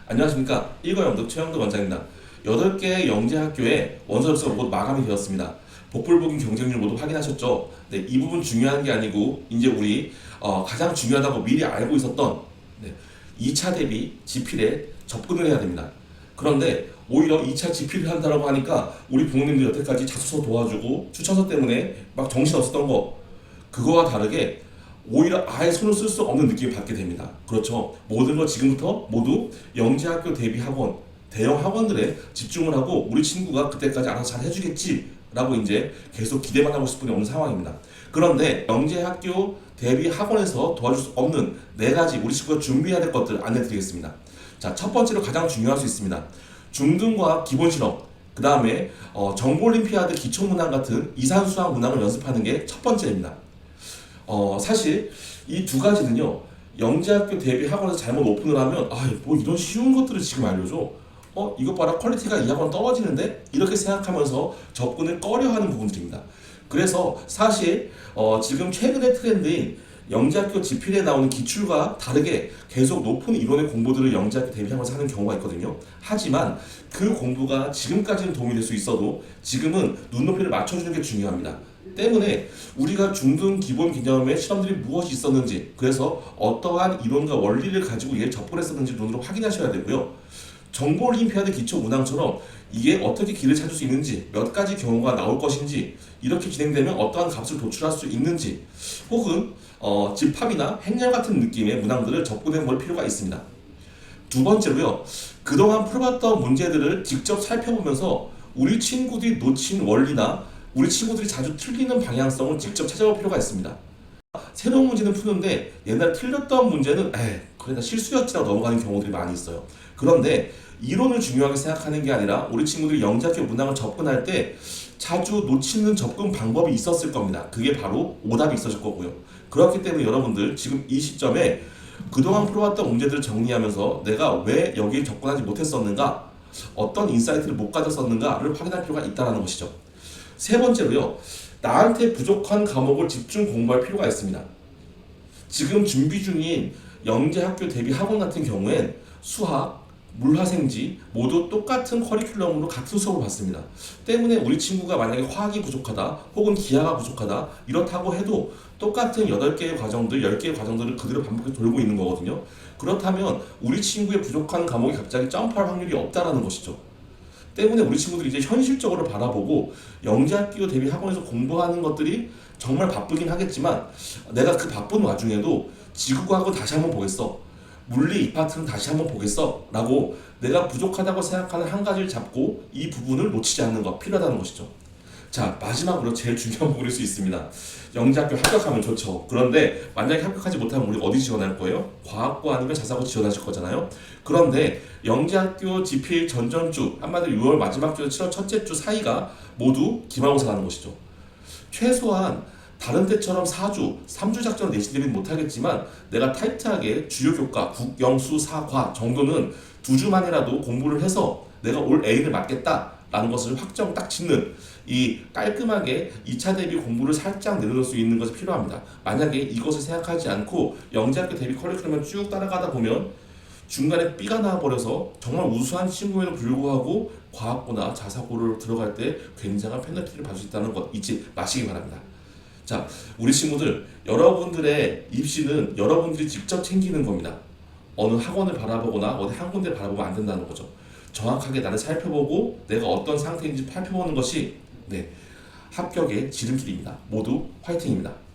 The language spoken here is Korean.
안녕하십니까. 일과영덕 최영덕 원장입니다. 8개 영재학교의 원서 접수가 모두 마감이 되었습니다. 복불복인 경쟁률 모두 확인하셨죠? 네, 이 부분 중요한 게 아니고 이제 우리 가장 중요하다고 미리 알고 있었던 2차 대비 지필에 접근을 해야 됩니다. 그런데 오히려 2차 지필을 한다고 하니까 우리 부모님들 여태까지 자소서 도와주고 추천서 때문에 막 정신 없었던 거, 그거와 다르게 오히려 아예 손을 쓸 수 없는 느낌을 받게 됩니다. 그렇죠. 모든 걸 지금부터 모두 영재학교 대비 학원, 대형 학원들에 집중을 하고 우리 친구가 그때까지 알아서 잘 해주겠지라고 이제 계속 기대만 하고 있을 뿐이 없는 상황입니다. 그런데 영재학교 대비 학원에서 도와줄 수 없는 4가지 우리 친구가 준비해야 될 것들을 안내드리겠습니다. 자, 첫 번째로 가장 중요할 수 있습니다. 중등과학 기본 실험, 그 다음에 정보올림피아드 기초문항 같은 이산수학 문항을 연습하는 게 첫 번째입니다. 사실 이 2가지는요, 영재학교 대비 학원에서 잘못 오픈을 하면 뭐 이런 쉬운 것들을 지금 알려줘, 이것 봐라, 퀄리티가 이 학원 떨어지는데, 이렇게 생각하면서 접근을 꺼려하는 부분들입니다. 그래서 사실 지금 최근의 트렌드인 영재학교 지필에 나오는 기출과 다르게 계속 높은 이론의 공부들을 영재학교 대비 학원에서 하는 경우가 있거든요. 하지만 그 공부가 지금까지는 도움이 될 수 있어도 지금은 눈높이를 맞춰주는 게 중요합니다. 때문에 우리가 중등 기본 개념의 실험들이 무엇이 있었는지, 그래서 어떠한 이론과 원리를 가지고 이에 접근했었는지 눈으로 확인하셔야 되고요. 정보올림피아드 기초 문항처럼 이게 어떻게 길을 찾을 수 있는지, 몇 가지 경우가 나올 것인지, 이렇게 진행되면 어떠한 값을 도출할 수 있는지, 혹은 집합이나 행렬 같은 느낌의 문항들을 접근해 볼 필요가 있습니다. 2번째로요, 그동안 풀어봤던 문제들을 직접 살펴보면서 우리 친구들이 놓친 원리나 우리 친구들이 자주 틀리는 방향성을 직접 찾아볼 필요가 있습니다. 새로운 문제는 푸는데 옛날 틀렸던 문제는 그래 나 실수였지라고 넘어가는 경우들이 많이 있어요. 그런데 이론을 중요하게 생각하는 게 아니라 우리 친구들이 영재학교 문항을 접근할 때 자주 놓치는 접근 방법이 있었을 겁니다. 그게 바로 오답이 있었을 거고요. 그렇기 때문에 여러분들 지금 이 시점에 그동안 풀어왔던 문제들을 정리하면서 내가 왜 여기에 접근하지 못했었는가, 어떤 인사이트를 못 가졌었는가를 확인할 필요가 있다는 것이죠. 3번째로요, 나한테 부족한 과목을 집중 공부할 필요가 있습니다. 지금 준비 중인 영재학교 대비 학원 같은 경우엔 수학, 물화생지 모두 똑같은 커리큘럼으로 같은 수업을 받습니다. 때문에 우리 친구가 만약에 화학이 부족하다 혹은 기하가 부족하다 이렇다고 해도 똑같은 8개의 과정들, 10개의 과정들을 그대로 반복해서 돌고 있는 거거든요. 그렇다면 우리 친구의 부족한 과목이 갑자기 점프할 확률이 없다라는 것이죠. 때문에 우리 친구들이 이제 현실적으로 바라보고 영재학교 대비 학원에서 공부하는 것들이 정말 바쁘긴 하겠지만 내가 그 바쁜 와중에도 지구과학을 다시 한번 보겠어, 물리 이 파트는 다시 한번 보겠어 라고 내가 부족하다고 생각하는 한 가지를 잡고 이 부분을 놓치지 않는 것 필요하다는 것이죠. 자, 마지막으로 제일 중요한 부분일 수 있습니다. 영재학교 합격하면 좋죠. 그런데 만약에 합격하지 못하면 우리 어디 지원할 거예요? 과학고 아니면 자사고 지원하실 거잖아요. 그런데 영재학교 지필 전전주, 한마디로 6월 마지막 주에서 7월 첫째 주 사이가 모두 기말고사라는 것이죠. 최소한 다른 때처럼 4주, 3주 작전을 내신되면 못하겠지만 내가 타이트하게 주요 교과, 국, 영, 수, 사, 과 정도는 2주 만이라도 공부를 해서 내가 올 A를 맞겠다라는 것을 확정 딱 짓는, 이 깔끔하게 2차 대비 공부를 살짝 내려놓을 수 있는 것이 필요합니다. 만약에 이것을 생각하지 않고 영재학교 대비 커리큘럼을 쭉 따라가다 보면 중간에 B가 나와버려서 정말 우수한 친구에도 불구하고 과학고나 자사고를 들어갈 때 굉장한 페널티를 받을 수 있다는 것 잊지 마시기 바랍니다. 자, 우리 친구들, 여러분들의 입시는 여러분들이 직접 챙기는 겁니다. 어느 학원을 바라보거나 어디 한 군데 바라보면 안 된다는 거죠. 정확하게 나를 살펴보고 내가 어떤 상태인지 살펴보는 것이 합격의 지름길입니다. 모두 화이팅입니다.